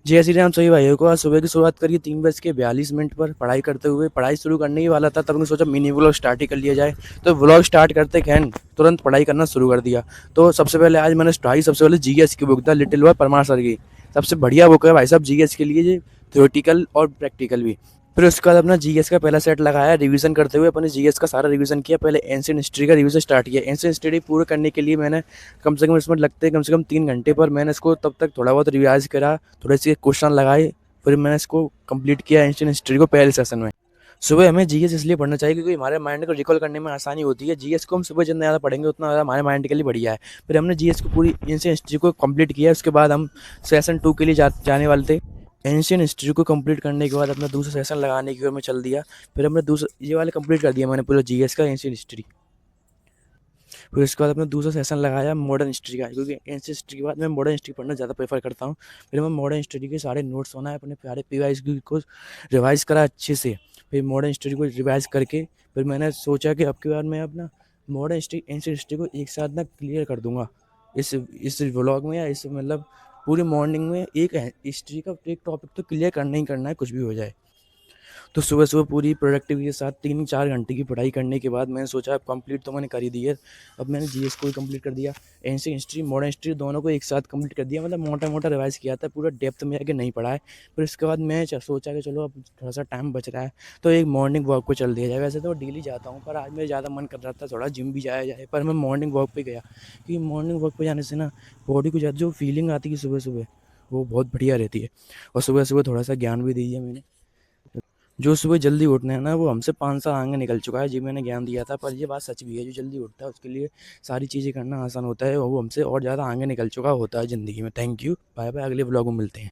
जय श्री राम सभी भाइयों को। आज सुबह की शुरुआत करिए 3:42 पर पढ़ाई करते हुए। पढ़ाई शुरू करने ही वाला था तब मैंने सोचा मिनी व्लॉग स्टार्ट ही कर लिया जाए। तो व्लॉग स्टार्ट करते खैन तुरंत पढ़ाई करना शुरू कर दिया। तो सबसे पहले आज मैंने पढ़ाई सबसे पहले जीएस की बुक था, लिटिल बॉय परमार सर की। सबसे बढ़िया बुक है भाई साहब जीएस के लिए, थ्योरेटिकल और प्रैक्टिकल भी। फिर उसके बाद अपना जीएस का पहला सेट लगाया, रिवीजन करते हुए अपने जीएस का सारा रिवीजन किया। पहले एंशिएंट हिस्ट्री का रिवीजन स्टार्ट किया। एंशिएंट हिस्ट्री पूरे करने के लिए मैंने कम से कम इसमें लगते कम से कम 3 घंटे, पर मैंने इसको तब तक थोड़ा बहुत रिवाइज करा, थोड़े से क्वेश्चन लगाए, फिर मैंने इसको कंप्लीट किया एंशिएंट हिस्ट्री को पहले सेशन में। सुबह हमें जीएस इसलिए पढ़ना चाहिए क्योंकि हमारे माइंड को रिकॉल करने में आसानी होती है। जीएस को हम सुबह जितना ज़्यादा पढ़ेंगे उतना ज़्यादा हमारे माइंड के लिए बढ़िया है। फिर हमने जीएस को पूरी एंशिएंट हिस्ट्री को कंप्लीट किया। उसके बाद हम सेशन 2 के लिए जाने वाले थे। एंशिएंट हिस्ट्री को कंप्लीट करने के बाद अपना दूसरा सेशन लगाने की ओर मैं चल दिया। फिर हमने दूसरा ये वाले कंप्लीट कर दिया मैंने पूरा जीएस का एंशिएंट हिस्ट्री। फिर उसके बाद अपना दूसरा सेशन लगाया मॉडर्न हिस्ट्री का, क्योंकि एंशिएंट हिस्ट्री के बाद मैं मॉडर्न हिस्ट्री पढ़ना ज़्यादा प्रेफर करता हूँ। फिर मैं मॉडर्न हिस्ट्री के सारे नोट्स बनाए, अपने प्यारे पीवाईज को रिवाइज करा अच्छे से। फिर मॉडर्न हिस्ट्री को रिवाइज करके फिर मैंने सोचा कि अब की बार मैं अपना मॉडर्न हिस्ट्री एंशिएंट हिस्ट्री को एक साथ ना क्लियर कर दूंगा इस व्लॉग में, या इस मतलब पूरी मॉर्निंग में एक हिस्ट्री का एक टॉपिक तो क्लियर करना ही करना है, कुछ भी हो जाए। तो सुबह सुबह पूरी प्रोडक्टिविटी के साथ 3-4 घंटे की पढ़ाई करने के बाद मैंने सोचा अब कंप्लीट तो मैंने कर ही दी है। अब मैंने जीएस को भी कंप्लीट कर दिया, एंशिएंट हिस्ट्री मॉडर्न हिस्ट्री दोनों को एक साथ कंप्लीट कर दिया। मतलब मोटा मोटा रिवाइज किया था, पूरा डेप्थ में आके नहीं पढ़ा है। फिर उसके बाद मैं सोचा कि चलो अब थोड़ा सा टाइम बच रहा है तो एक मॉर्निंग वॉक को चल दिया जाए। वैसे तो डेली जाता हूँ, पर आज मेरा ज़्यादा मन कर रहा था थोड़ा जिम भी जाया जाए, पर मैं मॉर्निंग वॉक पर गया। क्योंकि मॉर्निंग वॉक पर जाने से ना बॉडी को जो फीलिंग आती है सुबह सुबह, वो बहुत बढ़िया रहती है। और सुबह सुबह थोड़ा सा ज्ञान भी दिया मैंने। जो सुबह जल्दी उठना है ना वो हमसे 5 साल आगे निकल चुका है, जी मैंने ज्ञान दिया था। पर ये बात सच भी है, जो जल्दी उठता है उसके लिए सारी चीज़ें करना आसान होता है, और वो हमसे और ज़्यादा आगे निकल चुका होता है ज़िंदगी में। थैंक यू, बाय बाय, अगले ब्लॉग में मिलते हैं।